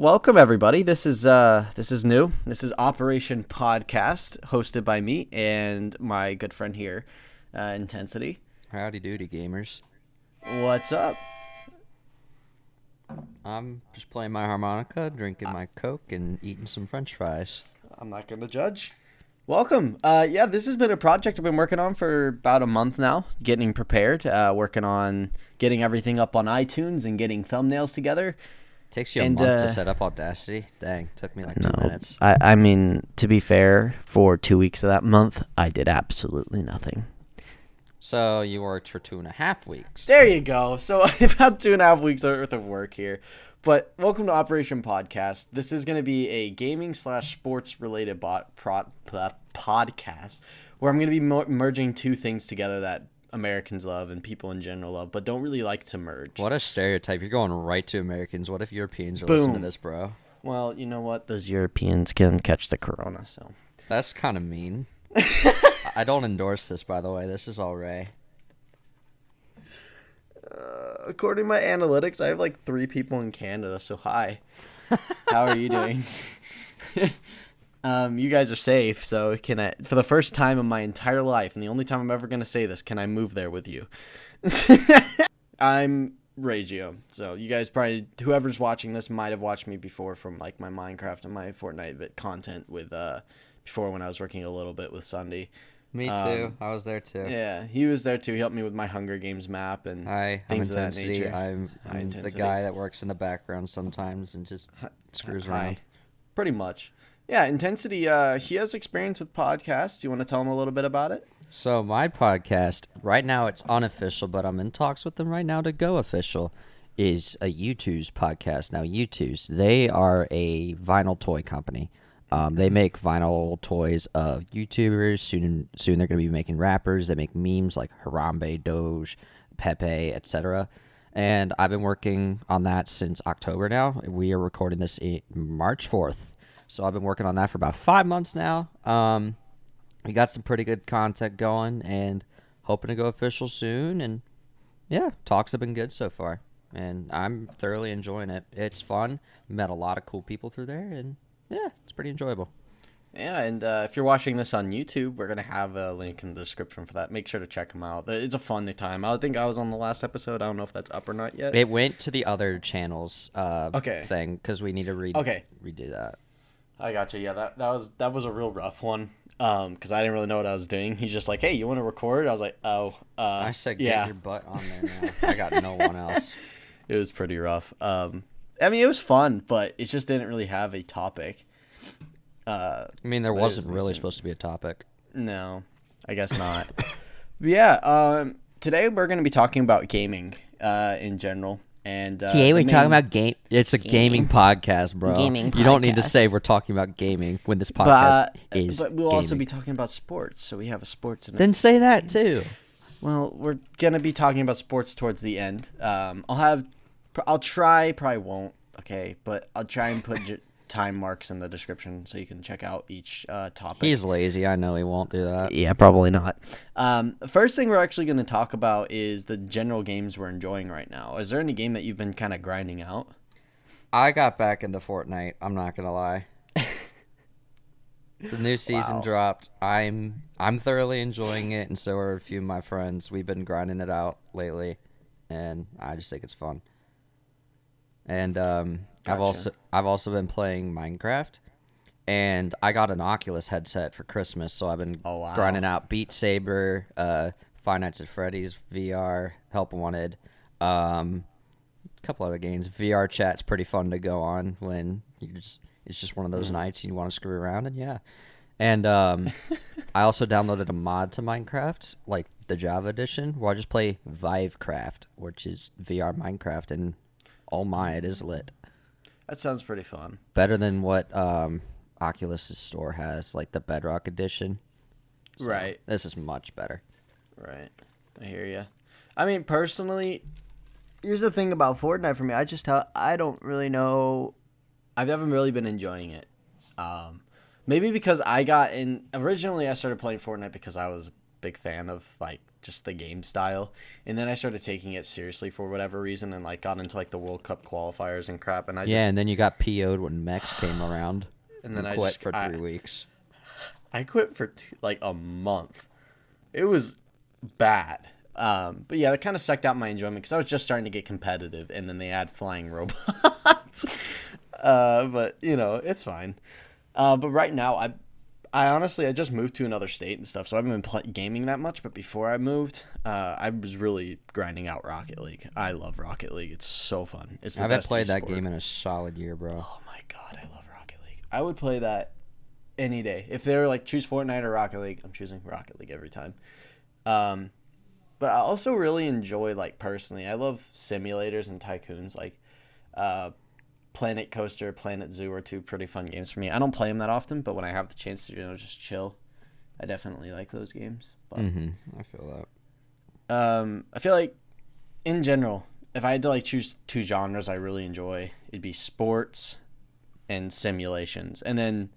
Welcome everybody. This is new. This is Operation Podcast, hosted by me and my good friend here, In10sity. Howdy doody, gamers. What's up? I'm just playing my harmonica, drinking my Coke, and eating some French fries. I'm not gonna judge. Welcome. This has been a project I've been working on for about a month now, getting prepared, working on getting everything up on iTunes and getting thumbnails together. Takes you a month to set up Audacity? Dang, took me like 2 minutes. I mean, to be fair, for 2 weeks of that month, I did absolutely nothing. So you worked for 2.5 weeks. There you go. So about 2.5 weeks worth of work here. But welcome to Operation Podcast. This is going to be a gaming/sports related podcast where I'm going to be merging two things together that Americans love and people in general love, but don't really like to merge. What a stereotype. You're going right to Americans. What if Europeans are listening to this, bro? Well, you know what? Those Europeans can catch the corona, so. That's kind of mean. I don't endorse this, by the way. This is all Rae. According to my analytics, I have like 3 people in Canada, so hi. How are you doing? You guys are safe, so can I, for the first time in my entire life, and the only time I'm ever going to say this, can I move there with you? I'm Reigio, so you guys probably, whoever's watching this might have watched me before from like my Minecraft and my Fortnite content with, before when I was working a little bit with Sunday. Me too. I was there too. Yeah, he was there too. He helped me with my Hunger Games map and things of that nature. I'm the guy that works in the background sometimes and just screws around. Pretty much. Yeah, In10sity, he has experience with podcasts. Do you want to tell him a little bit about it? So my podcast, right now it's unofficial, but I'm in talks with them right now to go official, is a U2's podcast. Now, U2's, they are a vinyl toy company. They make vinyl toys of YouTubers. Soon they're going to be making rappers. They make memes like Harambe, Doge, Pepe, etc. And I've been working on that since October now. We are recording this March 4th. So I've been working on that for about 5 months now. We got some pretty good content going and hoping to go official soon. And yeah, talks have been good so far. And I'm thoroughly enjoying it. It's fun. Met a lot of cool people through there. And yeah, it's pretty enjoyable. Yeah, and if you're watching this on YouTube, we're going to have a link in the description for that. Make sure to check them out. It's a fun time. I think I was on the last episode. I don't know if that's up or not yet. It went to the other channels thing because we need to redo that. I gotcha. Yeah, that was a real rough one because I didn't really know what I was doing. He's just like, hey, you want to record? I was like, oh. I said, get your butt on there now. I got no one else. It was pretty rough. I mean, it was fun, but it just didn't really have a topic. I mean, there wasn't really supposed to be a topic. No, I guess not. But yeah, today we're going to be talking about gaming in general. And yeah, we're talking about game. It's a gaming podcast, bro. You don't need to say we're talking about gaming when this podcast is. But we'll gaming. also be talking about sports, so we have a sports. Then say that too. Well, we're gonna be talking about sports towards the end. I'll try. Probably won't. Okay, but I'll try and put time marks in the description so you can check out each topic. He's lazy. I know he won't do that. Yeah, probably not. First thing we're actually going to talk about is the general games we're enjoying right now. Is there any game that you've been kind of grinding out? I got back into Fortnite. I'm not gonna lie. The new season dropped. I'm thoroughly enjoying it, and so are a few of my friends. We've been grinding it out lately, and I just think it's fun. And Gotcha. I've also been playing Minecraft, and I got an Oculus headset for Christmas, so I've been grinding out Beat Saber, Five Nights at Freddy's VR, Help Wanted, a couple other games. VR chat's pretty fun to go on when it's just one of those nights you want to screw around, and yeah. And I also downloaded a mod to Minecraft, like the Java edition, where I just play Vivecraft, which is VR Minecraft, and oh my, it is lit. That sounds pretty fun. Better than what Oculus' store has, like the Bedrock edition. So right. This is much better. Right. I hear you. I mean, personally, here's the thing about Fortnite for me. I don't really know. I haven't really been enjoying it. Maybe because I got in. Originally, I started playing Fortnite because I was big fan of like just the game style. And then I started taking it seriously for whatever reason, and like got into like the World Cup qualifiers and crap. And and then you got PO'd when Mex came around. And then I quit just for 3 weeks. I quit for like a month. It was bad. But yeah, that kind of sucked out my enjoyment because I was just starting to get competitive, and then they add flying robots. But you know, it's fine. But right now, I honestly, I just moved to another state and stuff, so I haven't been gaming that much. But before I moved, I was really grinding out Rocket League. I love Rocket League. It's so fun. It's the I haven't best played that esport. game in a solid year, bro. Oh my god, I love Rocket League. I would play that any day. If they were like, choose Fortnite or Rocket League, I'm choosing Rocket League every time. But I also really enjoy, like, personally, I love simulators and tycoons. Like, Planet Coaster, Planet Zoo are two pretty fun games for me. I don't play them that often, but when I have the chance to, you know, just chill, I definitely like those games. But, I feel that. I feel like, in general, if I had to, like, choose two genres I really enjoy, it'd be sports and simulations. And then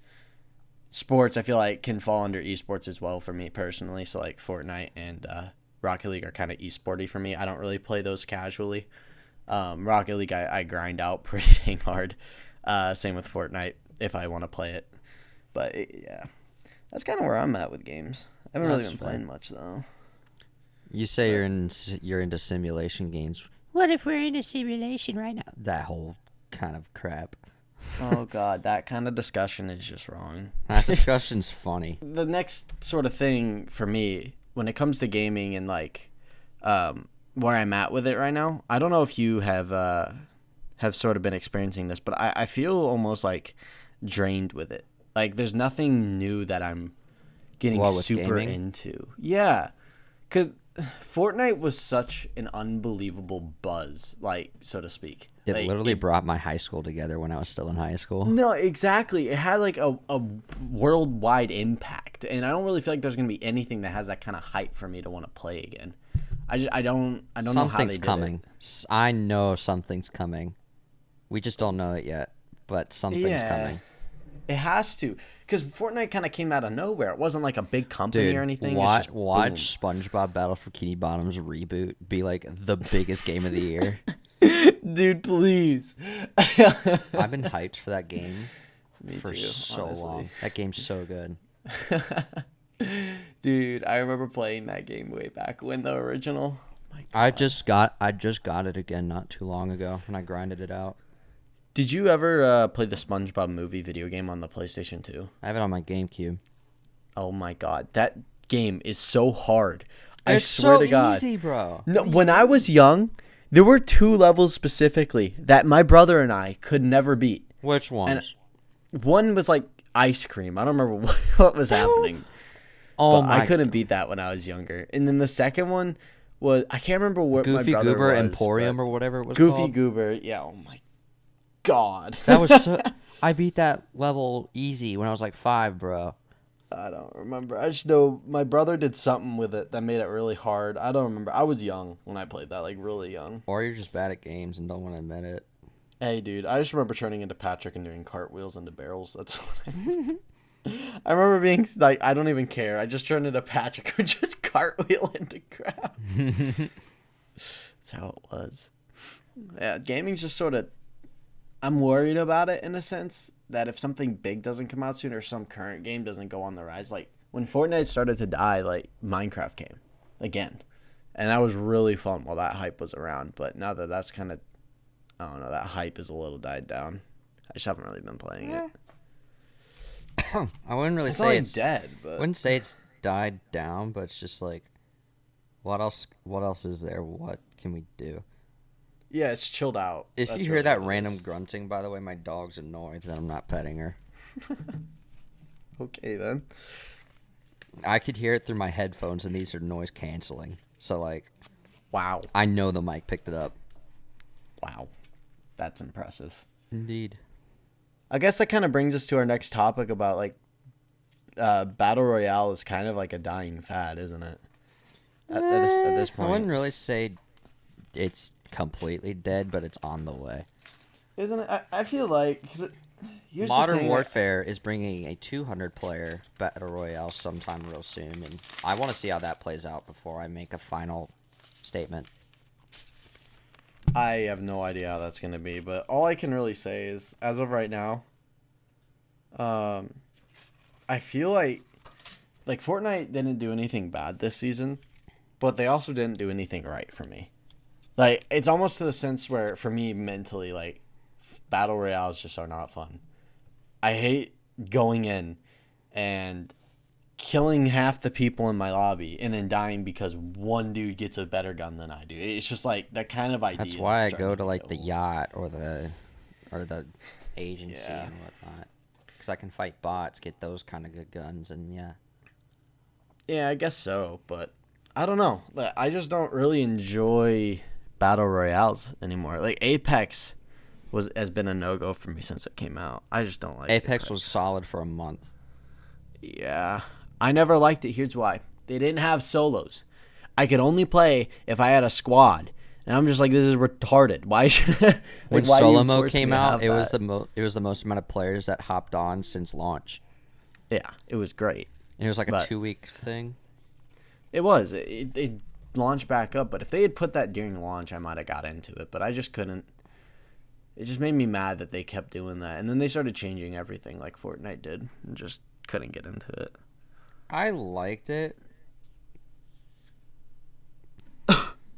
sports, I feel like, can fall under esports as well for me personally. So, like, Fortnite and Rocket League are kind of esporty for me. I don't really play those casually. Rocket League, I grind out pretty dang hard. Same with Fortnite if I want to play it. But yeah, that's kind of where I'm at with games. I haven't really been playing much though. You say you're into simulation games. What if we're into simulation right now? That whole kind of crap. Oh god, that kind of discussion is just wrong. That discussion's funny. The next sort of thing for me when it comes to gaming and like where I'm at with it right now, I don't know if you have sort of been experiencing this, but I feel almost like drained with it. Like there's nothing new that I'm getting super gaming? into. Yeah, because Fortnite was such an unbelievable buzz, like, so to speak. It Like, literally brought my high school together when I was still in high school. No, exactly. It had like a worldwide impact, and I don't really feel like there's gonna be anything that has that kind of hype for me to want to play again. I don't know how they Something's did coming. it. I know something's coming. We just don't know it yet, but something's coming. It has to, because Fortnite kind of came out of nowhere. It wasn't like a big company Dude, or anything. watch boom. SpongeBob Battle for Bikini Bottom's reboot be like the biggest game of the year. Dude, please. I've been hyped for that game for so long. That game's so good. Dude, I remember playing that game way back when the original. Oh my God. I just got it again not too long ago, and I grinded it out. Did you ever play the SpongeBob movie video game on the PlayStation 2? I have it on my GameCube. Oh my God, that game is so hard. It's I swear to God. easy, bro. No, when I was young, there were 2 levels specifically that my brother and I could never beat. Which ones? And one was like ice cream. I don't remember what was happening. Oh but my! I couldn't beat that when I was younger. And then the second one was, I can't remember what my Goofy brother Goober was, Emporium or whatever it was Goofy called. Goober. Yeah. Oh my God. That was so. I beat that level easy when I was like 5, bro. I don't remember. I just know my brother did something with it that made it really hard. I don't remember. I was young when I played that, like really young. Or you're just bad at games and don't want to admit it. Hey, dude, I just remember turning into Patrick and doing cartwheels into barrels. That's what I remember being like, I don't even care. I just turned into Patrick or just cartwheel into crap. That's how it was. Yeah, gaming's just sort of, I'm worried about it in a sense that if something big doesn't come out soon or some current game doesn't go on the rise, like when Fortnite started to die, like Minecraft came again. And that was really fun while that hype was around. But now that that's kind of, I don't know, that hype is a little died down. I just haven't really been playing it. I wouldn't really It's say not it's dead, but wouldn't say it's died down, but it's just like, what else is there? What can we do? yeah, it's chilled out. If That's you hear really that what it random is. grunting, by the way, my dog's annoyed that I'm not petting her. Okay then. I could hear it through my headphones, and these are noise canceling. So like, Wow. I know the mic picked it up. Wow. That's impressive. Indeed. I guess that kind of brings us to our next topic about like Battle Royale is kind of like a dying fad, isn't it? At this I wouldn't point. really say it's completely dead, but it's on the way. Isn't it? I feel like, 'cause Here's the Modern thing, Warfare is bringing a 200-player battle royale sometime real soon, and I want to see how that plays out before I make a final statement. I have no idea how that's going to be, but all I can really say is, as of right now, I feel like Fortnite didn't do anything bad this season, but they also didn't do anything right for me. Like, it's almost to the sense where, for me, mentally, like, battle royales just are not fun. I hate going in and killing half the people in my lobby and then dying because one dude gets a better gun than I do. It's just like that kind of idea. That's why I go to like the yacht or the agency Yeah. and whatnot, because I can fight bots, get those kind of good guns, and yeah. Yeah, I guess so, but I don't know. I just don't really enjoy battle royales anymore. Like Apex has been a no-go for me since it came out. I just don't like Apex was solid for a month. Yeah. I never liked it. Here's why. They didn't have solos. I could only play if I had a squad. And I'm just like, this is retarded. Why should When why do solo you mode force me came to out, have it was that? the most amount of players that hopped on since launch. Yeah, it was great. And it was like a But 2-week thing. It was. It launched back up, but if they had put that during launch, I might have got into it, but I just couldn't. It just made me mad that they kept doing that. And then they started changing everything like Fortnite did and just couldn't get into it. I liked it,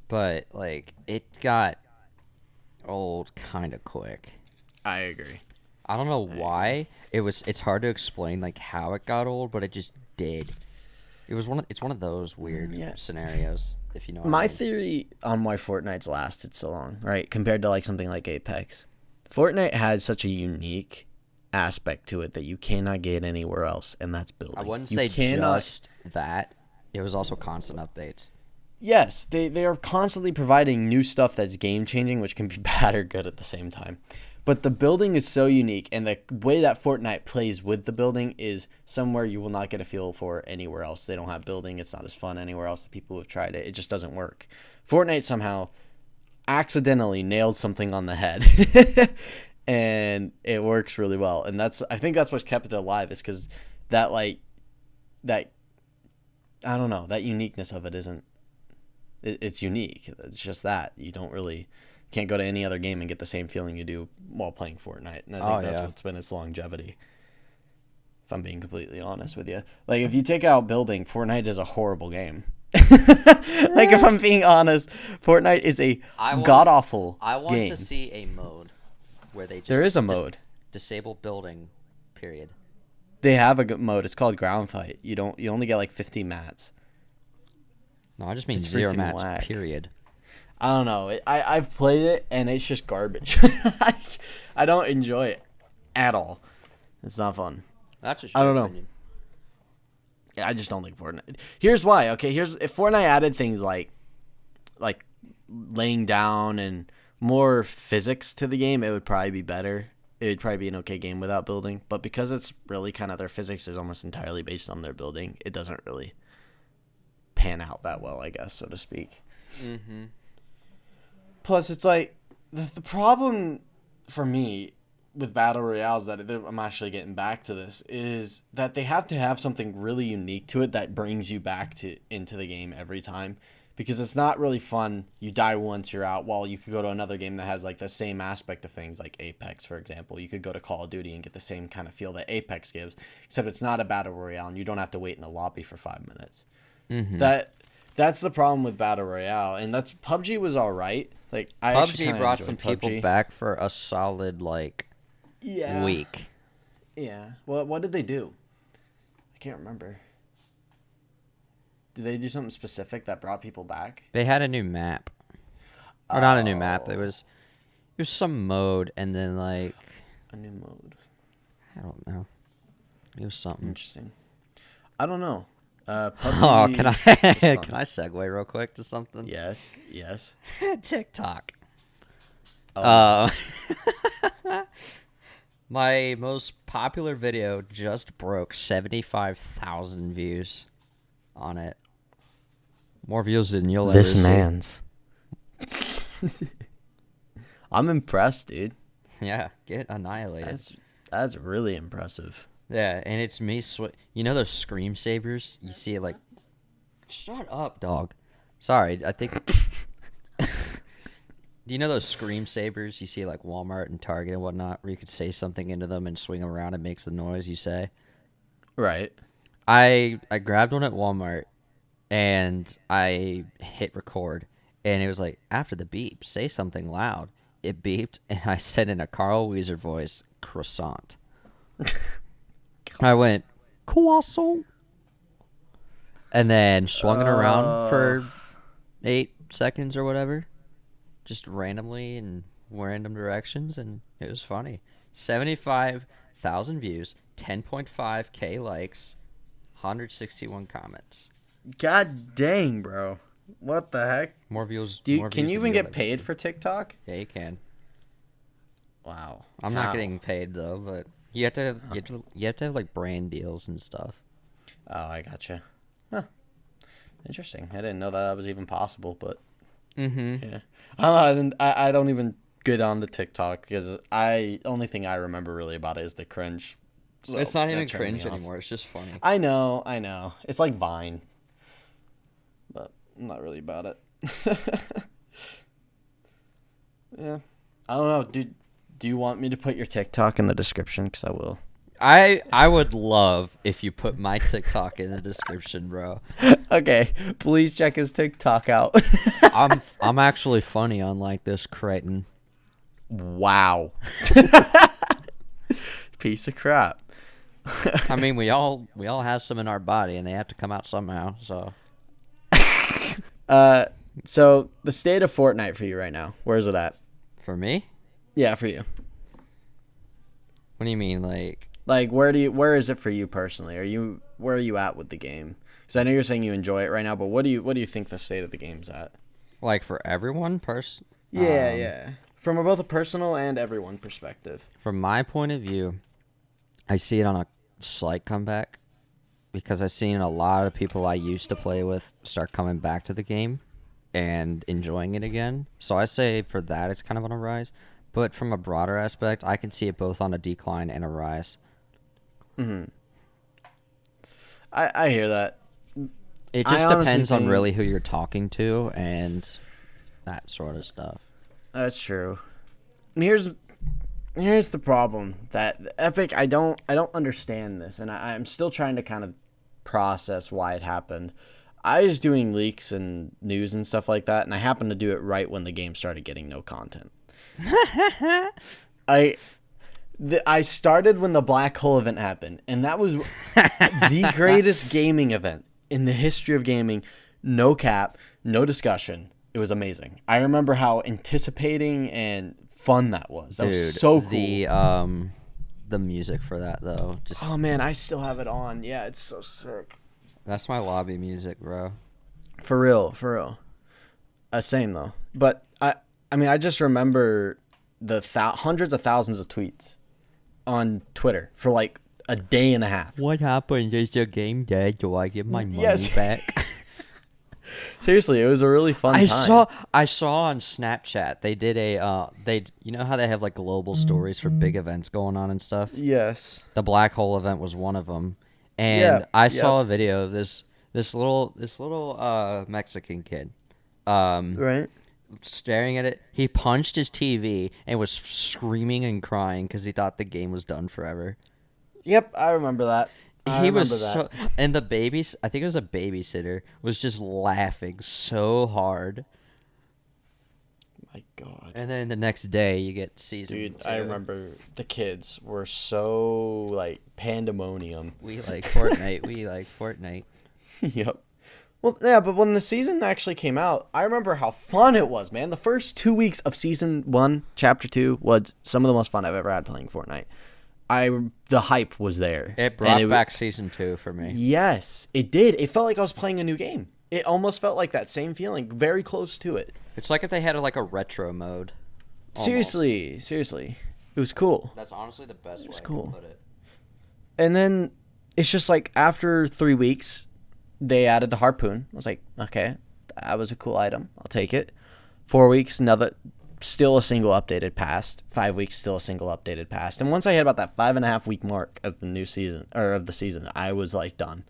but like it got old kind of quick. I agree. I don't know why. It's hard to explain like how it got old, but it just did. It's one of those weird scenarios, if you know what I My mean. theory on why Fortnite's lasted so long, right, compared to like something like Apex. Fortnite had such a unique aspect to it that you cannot get anywhere else, and that's building. I wouldn't You say cannot- just that. It was also constant updates. Yes, they are constantly providing new stuff that's game changing, which can be bad or good at the same time. But the building is so unique, and the way that Fortnite plays with the building is somewhere you will not get a feel for anywhere else. They don't have building. It's not as fun anywhere else. The people who have tried it, it just doesn't work. Fortnite somehow accidentally nailed something on the head, and it works really well. And I think that's what kept it alive, is because that that I don't know, that uniqueness of it isn't. It's unique. It's just that you can't go to any other game and get the same feeling you do while playing Fortnite. And I think that's what's been its longevity. If I'm being completely honest with you, like if you take out building, Fortnite is a horrible game. Like if I'm being honest, Fortnite is a god awful game. I want to see a mode where they just There is a mode. Disable building. Period. They have a mode. It's called ground fight. You only get like 50 mats. No, I just mean It's 0 freaking match. whack. Period. I don't know. I've played it and it's just garbage. I don't enjoy it at all. It's not fun. That's I don't know. Yeah, I just don't think Fortnite. Here's why. Okay, if Fortnite added things like laying down and more physics to the game, it would probably be better. It would probably be an okay game without building. But because it's really kind of their physics is almost entirely based on their building, it doesn't really pan out that well, I guess, so to speak. Mm-hmm. Plus, it's like the problem for me with battle royales that I'm actually getting back to this is that they have to have something really unique to it that brings you back into the game every time, because it's not really fun. You die once, you're out. While you could go to another game that has like the same aspect of things, like Apex, for example. You could go to Call of Duty and get the same kind of feel that Apex gives, except it's not a battle royale and you don't have to wait in a lobby for 5 minutes. Mm-hmm. That's the problem with battle royale, and that's PUBG was all right. Like PUBG brought some people back for a solid week. Yeah. Well, what did they do? I can't remember. Did they do something specific that brought people back? They had a new map, or not a new map. It was some mode, and then a new mode. I don't know. It was something Interesting. I don't know. PUBG Oh, can I was fun. segue real quick to something? Yes. TikTok. Oh. My most popular video just broke 75,000 views on it. More views than you'll ever see. This man's. I'm impressed, dude. Yeah, get annihilated. That's really impressive. Yeah, and it's me. You know those scream sabers? You see it like. Shut up, dog. Sorry, I think. Do you know those scream sabers you see like Walmart and Target and whatnot, where you could say something into them and swing them around? It makes the noise you say. Right. I grabbed one at Walmart and I hit record, and it was like, after the beep, say something loud. It beeped, and I said in a Carl Weezer voice, croissant. I went, croissant. And then swung it around for 8 seconds or whatever. Just randomly in random directions, and it was funny. 75,000 views, 10.5K likes, 161 comments. God dang, bro. What the heck? More views. Can you even get paid for TikTok? Yeah, you can. Wow. I'm not getting paid though, but you have to have like brand deals and stuff. Oh, I gotcha. Huh. Interesting. I didn't know that was even possible, but yeah. I don't even get on the TikTok because only thing I remember really about it is the cringe. So it's not even cringe anymore. It's just funny. I know. It's like Vine, but I'm not really about it. Yeah. I don't know. Do you want me to put your TikTok in the description? Because I will. I would love if you put my TikTok in the description, bro. Okay, please check his TikTok out. I'm actually funny, unlike this cretin. Wow. Piece of crap. I mean, we all have some in our body, and they have to come out somehow. So. So the state of Fortnite for you right now, where is it at? For me? Yeah, for you. What do you mean, like? Like, where is it for you personally? Where are you at with the game? Because I know you're saying you enjoy it right now, but what do you think the state of the game's at? Like for everyone, Yeah. From both a personal and everyone perspective. From my point of view, I see it on a slight comeback because I've seen a lot of people I used to play with start coming back to the game and enjoying it again. So I say for that, it's kind of on a rise. But from a broader aspect, I can see it both on a decline and a rise. Mm-hmm. I hear that. It just depends on really who you're talking to and that sort of stuff. That's true. Here's the problem that Epic, I don't understand this, and I'm still trying to kind of process why it happened. I was doing leaks and news and stuff like that, and I happened to do it right when the game started getting no content. I started when the black hole event happened, and that was the greatest gaming event in the history of gaming. No cap, no discussion. It was amazing. I remember how anticipating and fun that was. That was so cool. The music for that though, oh man, I still have it on. Yeah, it's so sick. That's my lobby music, bro. For real. Same though. But I mean, I just remember the hundreds of thousands of tweets on Twitter for like a day and a half. What happened? Is the game dead? Do I get my money back? Seriously, it was a really fun time. I saw on Snapchat they did you know how they have like global stories for big events going on and stuff? Yes. The black hole event was one of them. And I saw a video of this little Mexican kid. Right. Staring at it. He punched his TV and was screaming and crying because he thought the game was done forever. Yep, I remember that. And the I think it was a babysitter, was just laughing so hard. My God. And then the next day you get season 2. I remember the kids were so like pandemonium. We like Fortnite. Yep. Well, yeah, but when the season actually came out, I remember how fun it was, man. The first 2 weeks of season 1, chapter 2 was some of the most fun I've ever had playing Fortnite. The hype was there. It brought back season 2 for me. Yes, it did. It felt like I was playing a new game. It almost felt like that same feeling, very close to it. It's like if they had like a retro mode. Seriously. It was cool. That's honestly the best way cool. to put it. And then it's just like after 3 weeks, they added the harpoon. I was like, okay, that was a cool item. I'll take it. 4 weeks, another still a single update had passed. 5 weeks, still a single update had passed. And once I hit about that 5.5 week mark of the new season, or of the season, I was like done.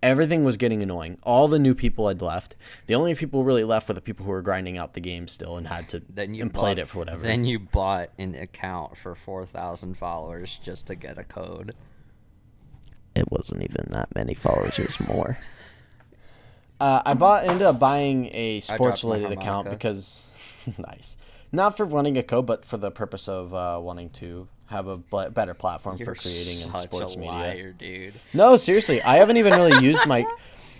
Everything was getting annoying. All the new people had left. The only people really left were the people who were grinding out the game still and had to played it for whatever. Then you bought an account for 4,000 followers just to get a code. It wasn't even that many followers. It was more. Ended up buying a sports-related account because, nice, not for running a code, but for the purpose of wanting to have a better platform for creating and sports media. Liar, dude. No, seriously, I haven't even really used my.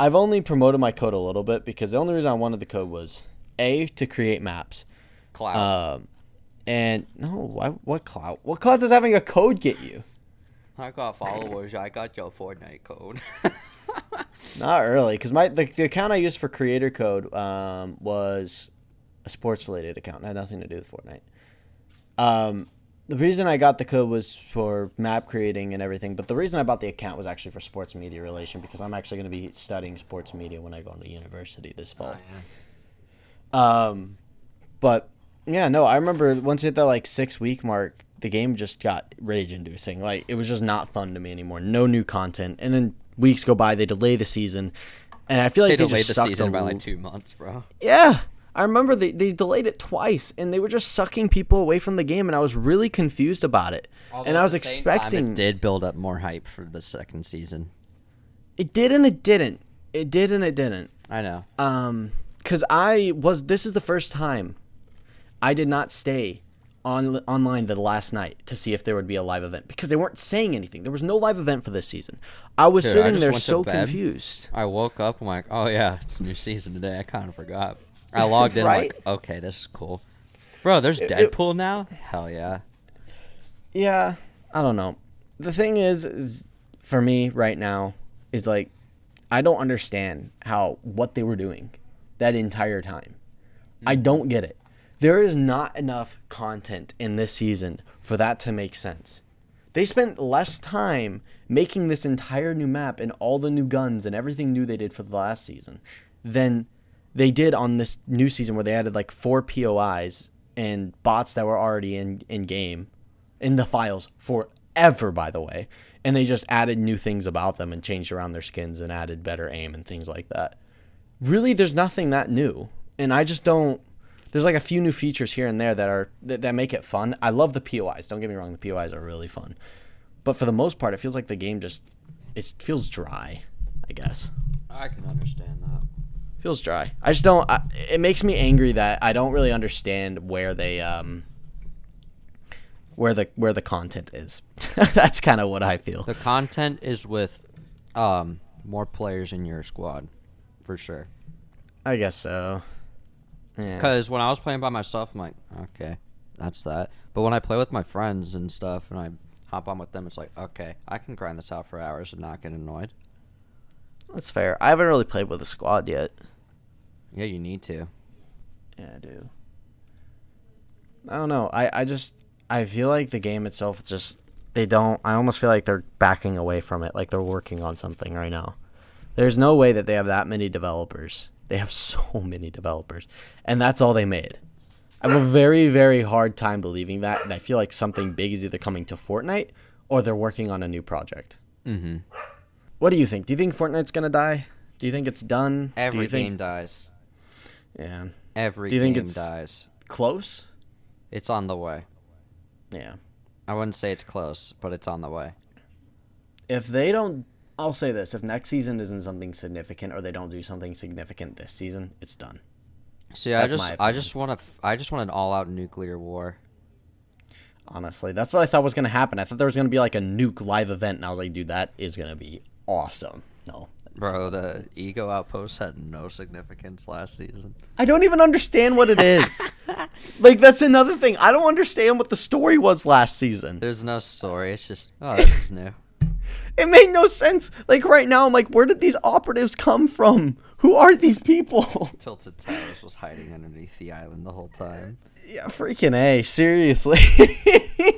I've only promoted my code a little bit because the only reason I wanted the code was to create maps. Clout. And no, what clout? What clout does having a code get you? I got followers. I got your Fortnite code. Not early, because the account I used for creator code was a sports related account. It had nothing to do with Fortnite. The reason I got the code was for map creating and everything, but the reason I bought the account was actually for sports media relation because I'm actually going to be studying sports media when I go into university this fall. Oh, yeah. But yeah, no, I remember once it hit that like 6 week mark, the game just got rage inducing. Like it was just not fun to me anymore. No new content, and then weeks go by, they delay the season, and I feel like they delayed just the season by like 2 months, bro. Yeah. I remember they delayed it twice, and they were just sucking people away from the game, and I was really confused about it. Although and I was at the same expecting... time, it did build up more hype for the second season. It did and it didn't. It did and it didn't. I know. Because this is the first time I did not stay online the last night to see if there would be a live event, because they weren't saying anything. There was no live event for this season. I was sitting there so confused. I woke up, I'm like, oh yeah, it's a new season today. I kind of forgot. I logged in, right? like, okay, this is cool. Bro, there's Deadpool now? Hell yeah. Yeah, I don't know. The thing is for me right now, is like, I don't understand what they were doing that entire time. I don't get it. There is not enough content in this season for that to make sense. They spent less time making this entire new map and all the new guns and everything new they did for the last season than they did on this new season, where they added like 4 POIs and bots that were already in game in the files forever, by the way. And they just added new things about them and changed around their skins and added better aim and things like that. Really, there's nothing that new. And I just don't... There's like a few new features here and there that make it fun. I love the POIs. Don't get me wrong, the POIs are really fun. But for the most part, it feels like the game it feels dry, I guess. I can understand that. Feels dry. I just don't. It makes me angry that I don't really understand where they where the content is. That's kind of what I feel. The content is with more players in your squad, for sure. I guess so. Because when I was playing by myself, I'm like, okay, that's that. But when I play with my friends and stuff, and I hop on with them, it's like, okay, I can grind this out for hours and not get annoyed. That's fair. I haven't really played with a squad yet. Yeah, you need to. Yeah, I do. I don't know. I feel like the game itself I almost feel like they're backing away from it, like they're working on something right now. There's no way that they have that many developers. They have so many developers, and that's all they made. I have a very, very hard time believing that, and I feel like something big is either coming to Fortnite or they're working on a new project. Mm-hmm. What do you think? Do you think Fortnite's going to die? Do you think it's done? Every game dies. Yeah. Every do you think game it's dies. Close? It's on the way. Yeah. I wouldn't say it's close, but it's on the way. If they don't... I'll say this. If next season isn't something significant, or they don't do something significant this season, it's done. See, I just want an all-out nuclear war. Honestly, that's what I thought was going to happen. I thought there was going to be like a nuke live event, and I was like, dude, that is going to be awesome. No. Bro, the Ego Outpost had no significance last season. I don't even understand what it is. Like, that's another thing. I don't understand what the story was last season. There's no story. It's just, oh, this is new. It made no sense. Like, right now, I'm like, where did these operatives come from? Who are these people? Tilted Towers was hiding underneath the island the whole time. Yeah, freaking A. Seriously.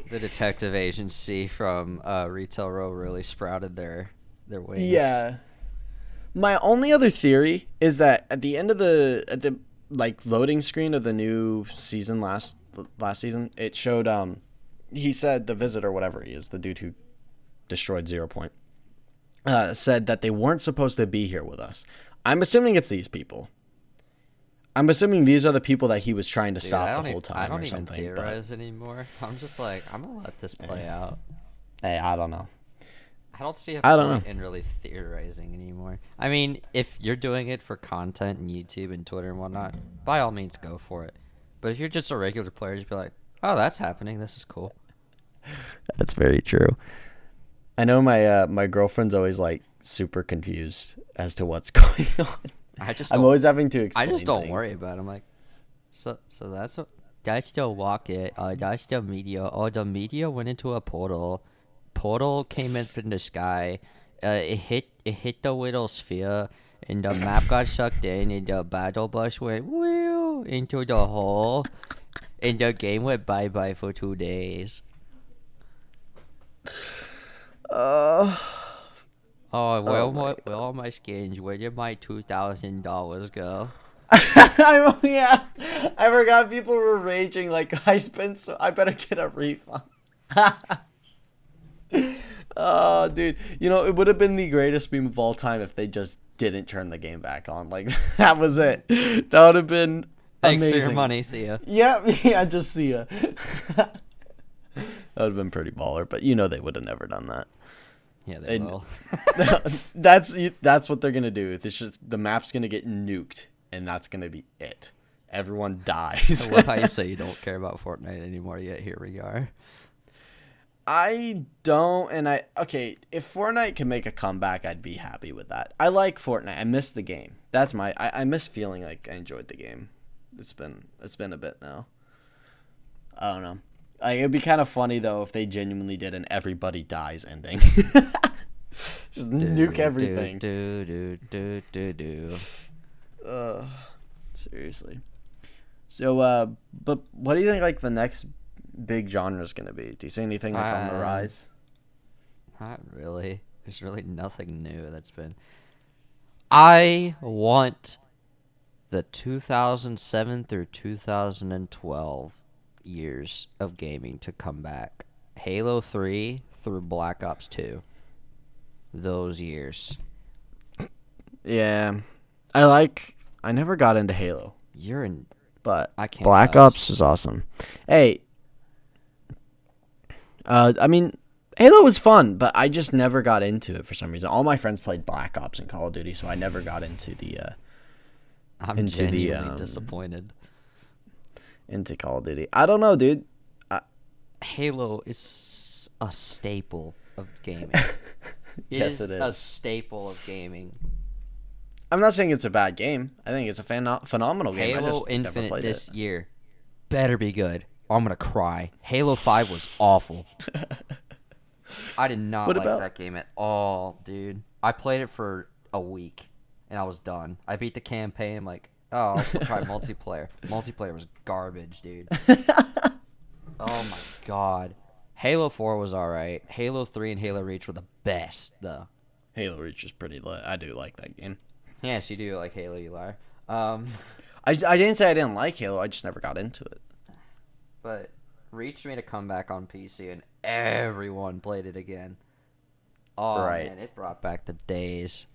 The detective agency from Retail Row really sprouted their wings. Yeah. My only other theory is that at the end of the like loading screen of the new season last season, it showed he said the visitor, whatever he is, the dude who destroyed 0 Point, said that they weren't supposed to be here with us. I'm assuming it's these people. I'm assuming these are the people that he was trying to stop the whole time. I don't or even something, theorize anymore. I'm just like, I'm gonna let this play out. Hey, I don't know. I don't see a I don't point know. in really theorizing anymore. I mean, if you're doing it for content and YouTube and Twitter and whatnot, by all means go for it. But if you're just a regular player, just be like, oh, that's happening. This is cool. That's very true. I know my girlfriend's always like super confused as to what's going on. I'm always having to explain. I just don't things. worry about it. I'm like, so that's the rocket. That's the meteor. Oh, the meteor went into a portal. Portal came up in the sky. It hit the little sphere, and the map got sucked in, and the battle bus went wheel into the hole, and the game went bye bye for 2 days. Oh, where all my skins? Where did my $2,000 go? Yeah, I forgot people were raging like I spent so I better get a refund. Oh, dude, it would have been the greatest meme of all time if they just didn't turn the game back on. Like that was it. That would have been Thanks amazing. for your money. See ya. Yeah, just see ya. That would have been pretty baller, but they would have never done that. Yeah, they will. That's what they're gonna do. It's just the map's gonna get nuked, and that's gonna be it. Everyone dies. I love how you say you don't care about Fortnite anymore, yet here we are. I don't, okay, if Fortnite can make a comeback, I'd be happy with that. I like Fortnite. I miss the game. I miss feeling like I enjoyed the game. It's been a bit now. I don't know. It'd be kind of funny though if they genuinely did an everybody dies ending. Just nuke everything. Seriously. So, but what do you think like the next big genre is gonna be? Do you see anything like on the rise? Not really. There's really nothing new that's been. I want the 2007 through 2012 years of gaming to come back. Halo 3 through Black Ops 2. Those years. Yeah. I never got into Halo. But I can't Black Ops is awesome. Hey. I mean, Halo was fun, but I just never got into it for some reason. All my friends played Black Ops and Call of Duty, so I never got into the I'm genuinely disappointed. Into Call of Duty. I don't know, dude. Halo is a staple of gaming. Yes, it is. A staple of gaming. I'm not saying it's a bad game. I think it's a phenomenal game. Halo Infinite this year better be good. Or I'm gonna cry. Halo 5 was awful. I did not like that game at all, dude. I played it for a week and I was done. I beat the campaign. I'm like, oh, I'll try multiplayer. Multiplayer was garbage, dude. Oh my god. Halo 4 was alright. Halo 3 and Halo Reach were the best, though. Halo Reach is pretty lit. I do like that game. Yes, you do like Halo, you liar. I didn't say I didn't like Halo. I just never got into it. But Reach made a comeback on PC, and everyone played it again. Oh, right. Man, it brought back the days.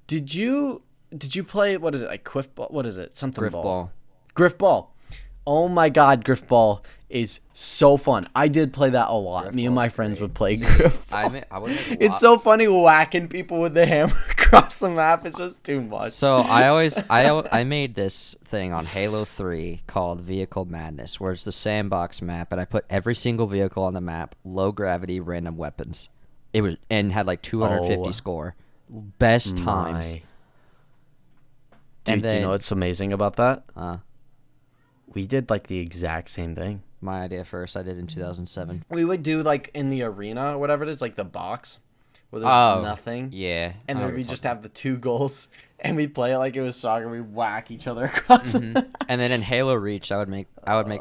Did you play, what is it, like Quiff Ball? What is it? Something Griff Ball. Griff Ball. Oh my god, Griff Ball is so fun. I did play that a lot. Me and my friends would play Griff Ball. It's so funny whacking people with the hammer across the map. It's just too much. So I made this thing on Halo 3 called Vehicle Madness, where it's the sandbox map, and I put every single vehicle on the map, low gravity, random weapons. It was and had like 250 score. Best times. Dude, and then, you know what's amazing about that? We did like the exact same thing. My idea first. I did in 2007. We would do like in the arena or whatever it is, like the box where there's nothing. Yeah. And then we just have the two goals and we'd play it like it was soccer. We'd whack each other across the map. And then in Halo Reach, I would make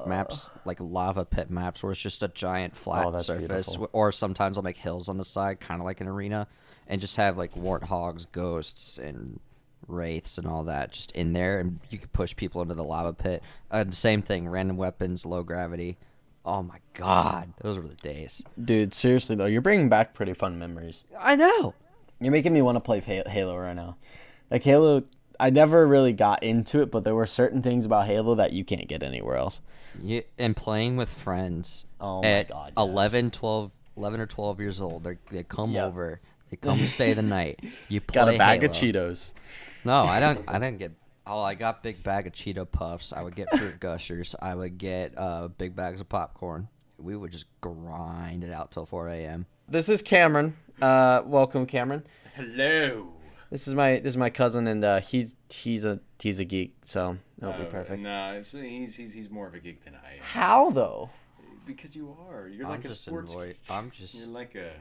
maps like lava pit maps where it's just a giant flat surface. Beautiful. Or sometimes I'll make hills on the side, kind of like an arena, and just have like warthogs, ghosts, and wraiths and all that just in there, and you could push people into the lava pit. Same thing, random weapons, low gravity. Oh my god, those were the days. Dude, seriously though, you're bringing back pretty fun memories. I know. You're making me want to play Halo right now. Like Halo, I never really got into it, but there were certain things about Halo that you can't get anywhere else. And playing with friends God, yes. 11 or 12 years old, they come over, they come stay the night. You play Got a bag Halo. of Cheetos. No, I didn't get. Oh, I got big bag of Cheeto Puffs. I would get fruit gushers. I would get big bags of popcorn. We would just grind it out till 4 a.m. This is Cameron. Welcome, Cameron. Hello. This is my cousin, and he's a geek, so that'll be perfect. No, he's more of a geek than I am. How though? Because you are. You're I'm like a just sports. I'm just. You're like a.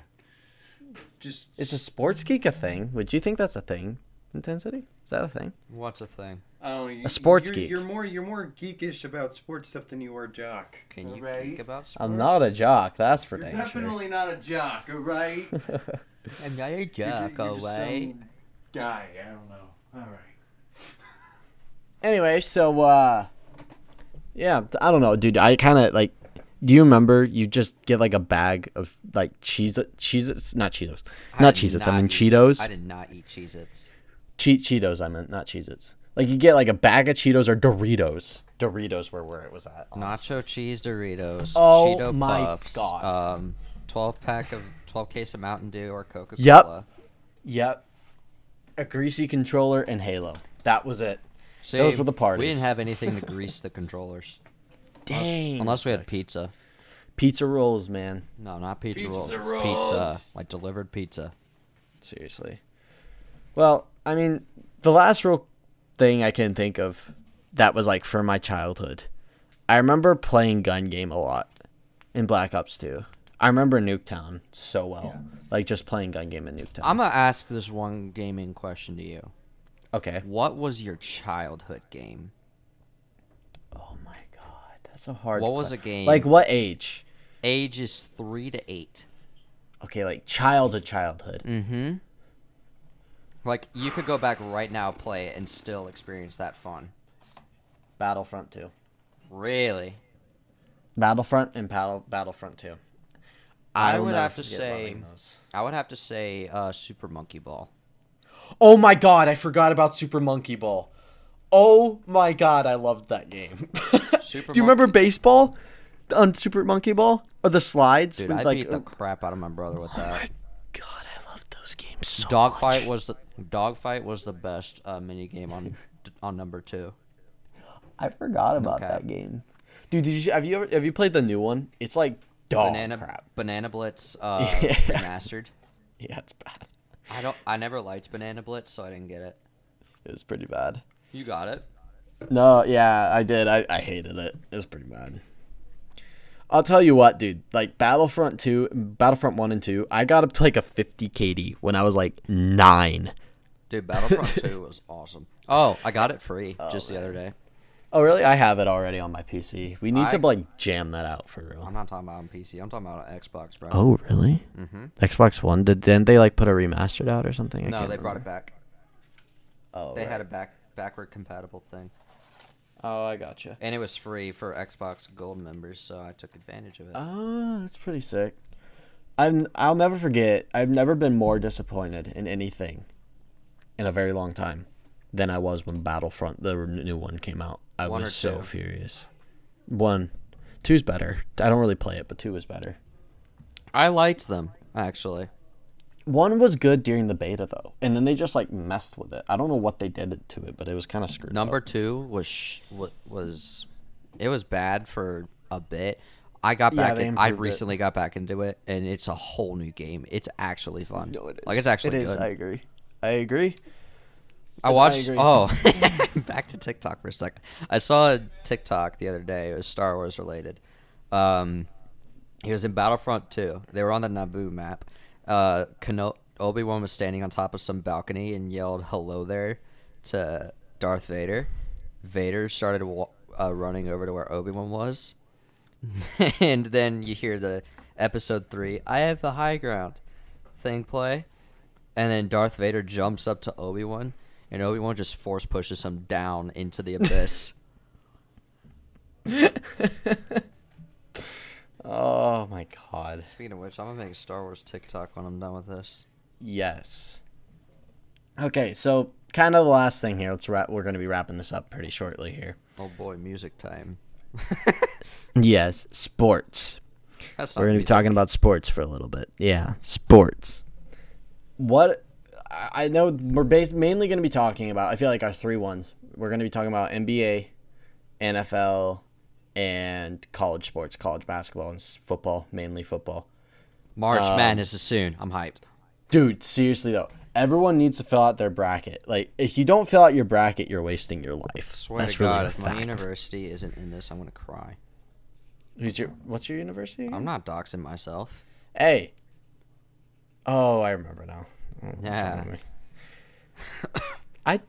Just. Is a sports geek a thing? Would you think that's a thing? In10sity? Is that a thing? What's a thing? Oh, A sports you're, geek. You're more geekish about sports stuff than you are jock. Can you Right? think about sports? I'm not a jock. That's for You're dang sure. definitely not a jock, all right? I'm not a jock, You're just alright. some guy. I don't know. All right. Anyway, so yeah, I don't know, dude. I kind of like. Do you remember you just get like a bag of like Cheez-Its, not Cheetos, not Cheez-Its. I mean Cheetos. I did not eat Cheez-Its. Cheetos, I meant, not Cheez-Its. Like you get like a bag of Cheetos or Doritos. Doritos were where it was at. Nacho cheese Doritos. Oh Cheeto my Puffs, God. 12 case of Mountain Dew or Coca-Cola. Yep. A greasy controller and Halo. That was it. See, Those were the parties. We didn't have anything to grease the controllers. Dang. Unless we had sucks. pizza. Pizza rolls, man. No, not pizza rolls. Pizza It's rolls. Pizza. Like delivered pizza. Seriously. Well, I mean, the last real thing I can think of that was like for my childhood. I remember playing gun game a lot in Black Ops 2. I remember Nuketown so well. Yeah. Like just playing gun game in Nuketown. I'm going to ask this one gaming question to you. Okay. What was your childhood game? Oh my god, that's a hard What was a game? Like what age? Age is 3 to 8. Okay, like childhood. Mm-hmm. Like, you could go back right now, play it, and still experience that fun. Battlefront 2. Really? Battlefront and Battlefront 2. I will would never have to forget say, loving those. Super Monkey Ball. Oh my god, I forgot about Super Monkey Ball. Oh my god, I loved that game. Do you remember baseball on Super Monkey Ball? Or the slides? Dude, when, I like, beat the crap out of my brother with that. God, I loved those games so Dogfight much. was the best mini game on number 2. I forgot about that game. Dude, have you played the new one? It's like dog crap. Banana Blitz remastered. Yeah, it's bad. I never liked Banana Blitz, so I didn't get it. It was pretty bad. You got it. No, yeah, I did. I hated it. It was pretty bad. I'll tell you what, dude. Like Battlefront 1 and 2, I got up to like a 50 KD when I was like 9. Dude, Battlefront 2 was awesome. Oh, I got it free the other day. Oh, really? I have it already on my PC. We need to like jam that out for real. I'm not talking about on PC. I'm talking about on Xbox, bro. Oh, really? Mm-hmm. Xbox One? Didn't they like put a remastered out or something? No, they brought it back. Oh, they had a backward compatible thing. Oh, I gotcha. And it was free for Xbox Gold members, so I took advantage of it. Oh, that's pretty sick. I'll never forget. I've never been more disappointed in anything in a very long time than I was when Battlefront, the new one, came out. I was so furious. 1. 2's better. I don't really play it, but 2 is better. I liked them, actually. 1 was good during the beta, though. And then they just, like, messed with it. I don't know what they did to it, but it was kind of screwed Number up. 2 was it was bad for a bit. I recently got back into it, and it's a whole new game. It's actually fun. No, it is. Like, it's actually good. I agree. I watched. Oh, back to TikTok for a second. I saw a TikTok the other day. It was Star Wars related. He was in Battlefront 2. They were on the Naboo map. Obi-Wan was standing on top of some balcony and yelled "Hello there" to Darth Vader. Vader started running over to where Obi-Wan was, and then you hear the Episode 3. I have the high ground thing play, and then Darth Vader jumps up to Obi-Wan. and Obi-Wan just force pushes him down into the abyss. Oh my god. Speaking of which, I'm gonna make a Star Wars TikTok when I'm done with this. Yes. Okay, so kind of the last thing here. We're going to be wrapping this up pretty shortly here. Oh boy, music time. Yes, sports. That's not We're going to be music. talking about sports for a little bit. Yeah, sports. What I know we're mainly going to be talking about, I feel like our three ones. We're going to be talking about NBA, NFL, and college sports, college basketball and football, mainly football. March Madness is soon. I'm hyped. Dude, seriously though, everyone needs to fill out their bracket. Like, if you don't fill out your bracket, you're wasting your life. Swear That's to God, really a if my fact. university isn't in this, I'm gonna cry. What's your university again? I'm not doxing myself. Hey. Oh, I remember now. Oh, what's Yeah. wrong with me?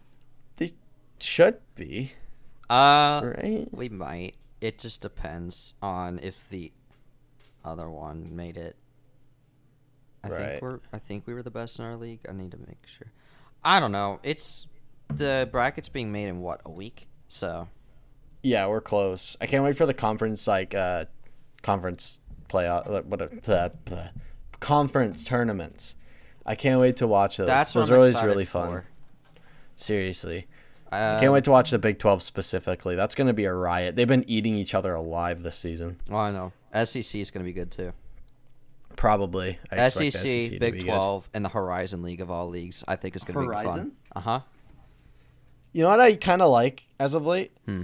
They should be, right? We might. It just depends on if the other one made it. Right. I think we were the best in our league. I need to make sure. I don't know. It's the bracket's being made in what, a week? So Yeah, we're close. I can't wait for the conference conference playoff the conference tournaments. I can't wait to watch those. that's what Those I'm are always excited really fun. for. Seriously. I can't wait to watch the Big 12 specifically. That's going to be a riot. They've been eating each other alive this season. Well, I know. SEC is going to be good too. Probably. I expect SEC, to Big be good. 12, and the Horizon League of all leagues. I think is going to be fun. Horizon? Uh-huh. You know what I kind of like as of late? Hmm.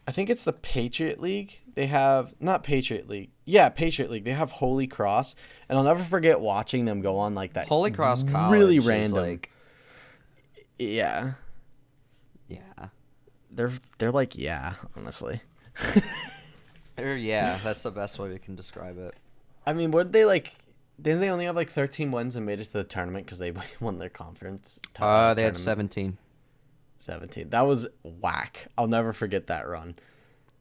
I think it's the Patriot League. They have, not Patriot League. Yeah, Patriot League. They have Holy Cross. And I'll never forget watching them go on like that. Holy Cross College really is random. like, Yeah. yeah. They're like, yeah, honestly. Yeah, that's the best way we can describe it. I mean, what did they like? Didn't they only have like 13 wins and made it to the tournament because they won their conference? They had tournament? 17. 17. That was whack. I'll never forget that run.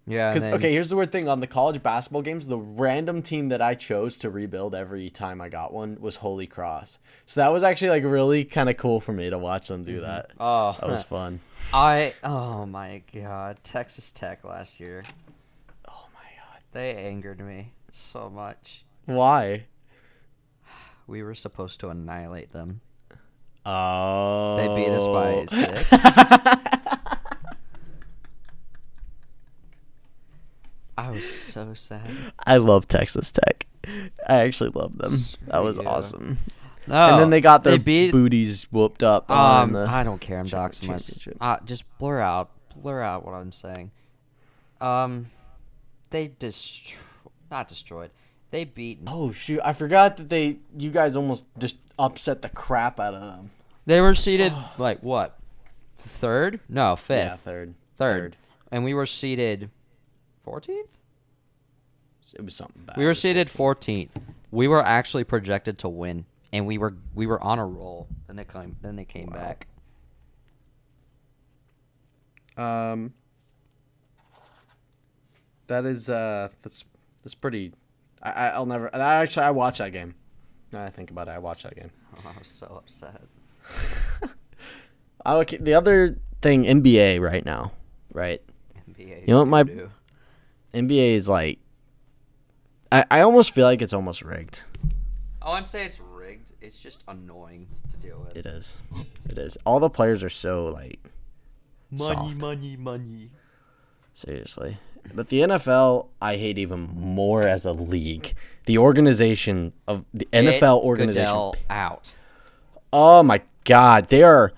Yeah. Because and then- okay, here's the weird thing on the college basketball games: the random team that I chose to rebuild every time I got one was Holy Cross. So that was actually like really kind of cool for me to watch them do that. Oh, That was fun. oh my God, Texas Tech last year. Oh my god. They angered me so much. Why? We were supposed to annihilate them. Oh. They beat us by 6. I was so sad. I love Texas Tech. I actually love them. That was Screw you. awesome. No, And then they got their beat. booties whooped up. On the I don't care. I'm doxing myself. championship. Just blur out what I'm saying. They not destroyed. They beat. Oh shoot! I forgot that you guys almost just upset the crap out of them. They were seated like what? Third? No, fifth. Yeah, third. Third. And we were seated 14th? It was something bad. We were seated 14th. We were actually projected to win, and we were on a roll. Then they came back. That is that's pretty. I'll never. I watched that game. Now I think about it, I watched that game. Oh, I was so upset. The other thing, NBA right now, right? NBA. You know what my doo-doo. NBA is like. I almost feel like it's almost rigged. I wouldn't say it's rigged. It's just annoying to deal with. It is. It is. All the players are so like. soft. money. Seriously. But the NFL, I hate even more as a league. The organization of the NFL organization. Goodell out. Oh my God. That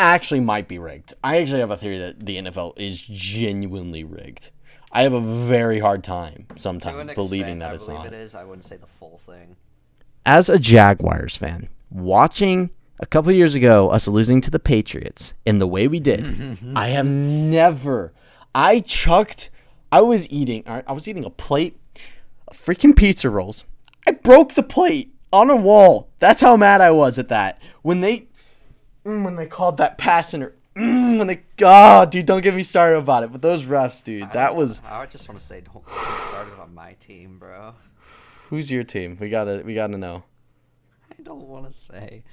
actually might be rigged. I actually have a theory that the NFL is genuinely rigged. I have a very hard time To an sometimes believing extent, that I it's believe not. it is. I wouldn't say the full thing. As a Jaguars fan, watching a couple years ago us losing to the Patriots in the way we did, I have never. I was eating a plate of freaking pizza rolls. I broke the plate on a wall. That's how mad I was at that. When they called that pass dude, don't get me started about it. But those refs, dude, I just want to say, don't get me started on my team, bro. Who's your team? We gotta know. I don't want to say.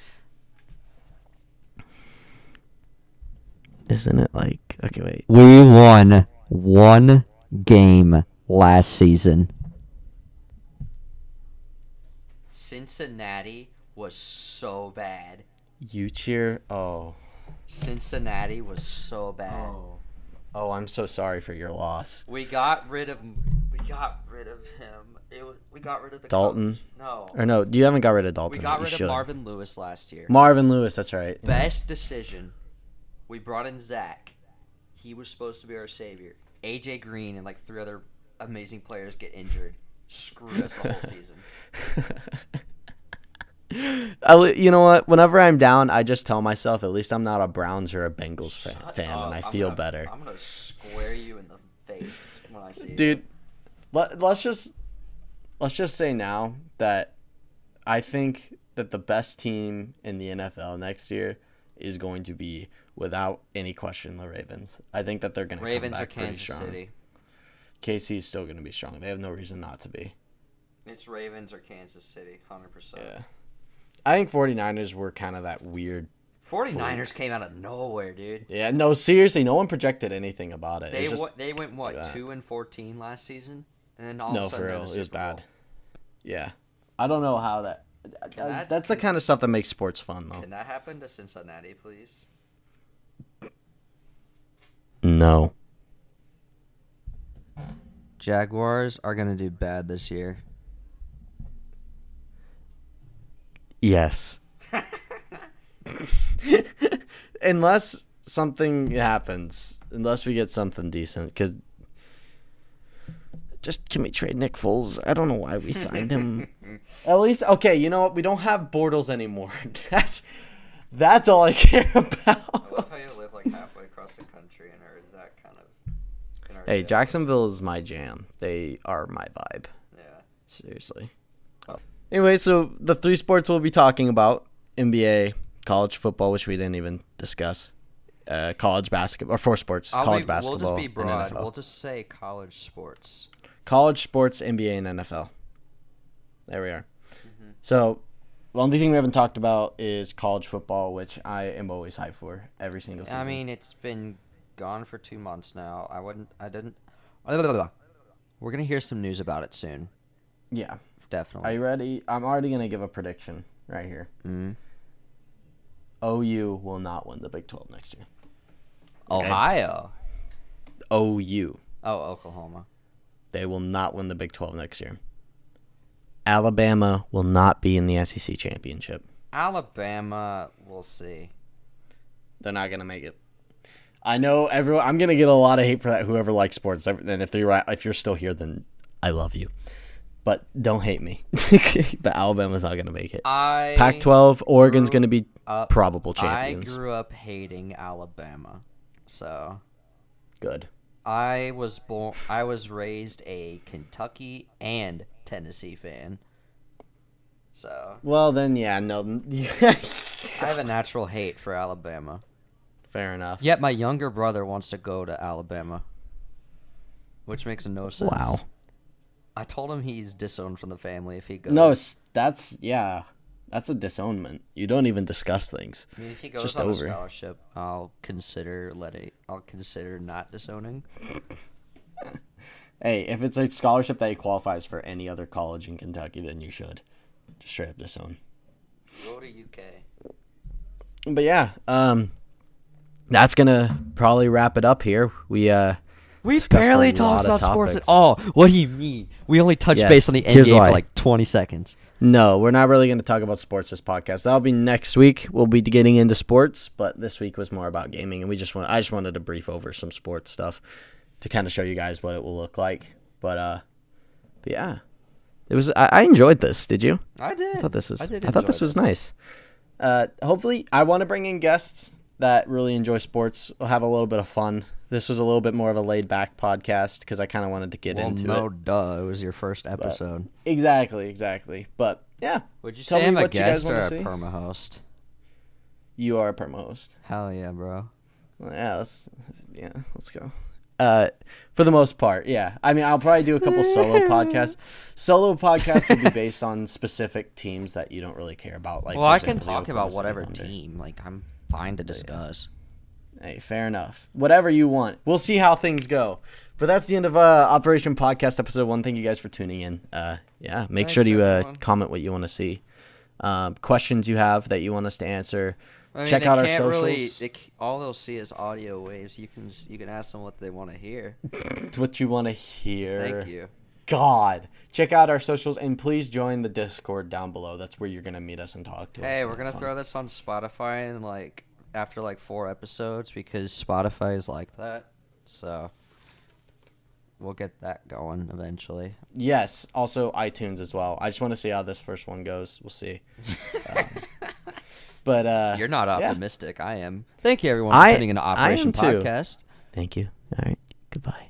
Isn't it like... Okay, wait. We won one game last season. Cincinnati was so bad. You cheer... Oh. Cincinnati was so bad. Oh, I'm so sorry for your loss. We got rid of him. We got rid of the Dalton? coach. No. Or no, you haven't got rid of Dalton. We got You rid of should. Marvin Lewis last year. Marvin Lewis, that's right. Best decision. We brought in Zach. He was supposed to be our savior. AJ Green and like 3 other amazing players get injured. Screwed us the whole season. You know what? Whenever I'm down, I just tell myself, at least I'm not a Browns or a Bengals fan, and I feel better. I'm gonna square you in the face when I see you. Dude, let's just say now that I think that the best team in the NFL next year is going to be, without any question, the Ravens. I think that they're going to come Ravens back or pretty Kansas strong. City. KC is still going to be strong. They have no reason not to be. It's Ravens or Kansas City, 100%. Yeah. I think 49ers were kind of that weird. 49ers came out of nowhere, dude. Yeah, no, seriously, no one projected anything about it. They It was just, they went what, like that. 2-14 last season, and then all of no, a sudden for they're in real, the it was Super Bowl. bad. Yeah, I don't know how that. that- That's the kind of stuff that makes sports fun, though. Can that happen to Cincinnati, please? No. Jaguars are gonna do bad this year. Yes. Unless something happens, unless we get something decent, because just can we trade Nick Foles? I don't know why we signed him. At least, okay, you know what? We don't have Bortles anymore. That's all I care about. I love how you live like halfway across the country and are that kind of. Hey, Jacksonville is my jam. They are my vibe. Yeah. Seriously. Anyway, so the 3 sports we'll be talking about: NBA, college football, which we didn't even discuss, college basketball, or 4 sports: college basketball. We'll just be broad. and NFL. We'll just say college sports. College sports, NBA, and NFL. There we are. Mm-hmm. So, the only thing we haven't talked about is college football, which I am always hyped for every single season. I mean, it's been gone for 2 months now. We're gonna hear some news about it soon. Yeah. Definitely. Are you ready? I'm already going to give a prediction right here. Mm-hmm. OU will not win the Big 12 next year. Okay? Ohio. OU. Oh, Oklahoma. They will not win the Big 12 next year. Alabama will not be in the SEC championship. Alabama, we'll see. They're not going to make it. I know everyone. I'm going to get a lot of hate for that, whoever likes sports. And if you're still here, then I love you. But don't hate me. But Alabama's not going to make it. Pac-12, Oregon's going to be probable champions. I grew up hating Alabama, so Good. I was raised a Kentucky and Tennessee fan. So Well, then, yeah, no. I have a natural hate for Alabama. Fair enough. Yet my younger brother wants to go to Alabama, which makes no sense. Wow. I told him he's disowned from the family if he goes. No, that's a disownment. You don't even discuss things. I mean, if he It's goes just on a over. scholarship, I'll consider not disowning. Hey, if it's a scholarship that he qualifies for any other college in Kentucky, then you should just straight up disown. Go to UK. But yeah, that's gonna probably wrap it up here. We barely a talked lot of about sports at topics. all. What do you mean? We only touched Yes, base on the here's NBA why. for like 20 seconds. No, we're not really going to talk about sports this podcast. That'll be next week. We'll be getting into sports, but this week was more about gaming, and I just wanted to brief over some sports stuff to kind of show you guys what it will look like. But yeah, it was. I enjoyed this. Did you? I did. I thought this was. I did I thought enjoy this was this. nice. Hopefully, I want to bring in guests that really enjoy sports. We'll have a little bit of fun. This was a little bit more of a laid-back podcast because I kind of wanted to get into it. Duh. It was your first episode. Exactly. But yeah, Would you tell say me I'm a what you guys guest or wanna a see. perma host? You are a perma host. Hell yeah, bro. Yeah, let's go. For the most part, yeah. I mean, I'll probably do a couple solo podcasts. Solo podcasts will be based on specific teams that you don't really care about. Like, Well, for I can example, the talk about Oklahoma City whatever Thunder. team. Like, I'm fine to discuss. Hey, fair enough. Whatever you want. We'll see how things go. But that's the end of Operation Podcast Episode 1. Thank you guys for tuning in. Yeah, make Thanks, sure to everyone. comment what you want to see. Questions you have that you want us to answer. I mean, Check they out our can't socials. Really, all they'll see is audio waves. You can ask them what they want to hear. What you want to hear. Thank you. God. Check out our socials and please join the Discord down below. That's where you're going to meet us and talk to us. Hey, and we're have gonna fun. throw this on Spotify and after 4 episodes because Spotify is like that. So we'll get that going eventually. Yes. Also iTunes as well. I just want to see how this first one goes. We'll see. But You're not yeah. optimistic. I am. Thank you everyone for tuning into I Operation am too. Podcast. Thank you. All right. Goodbye.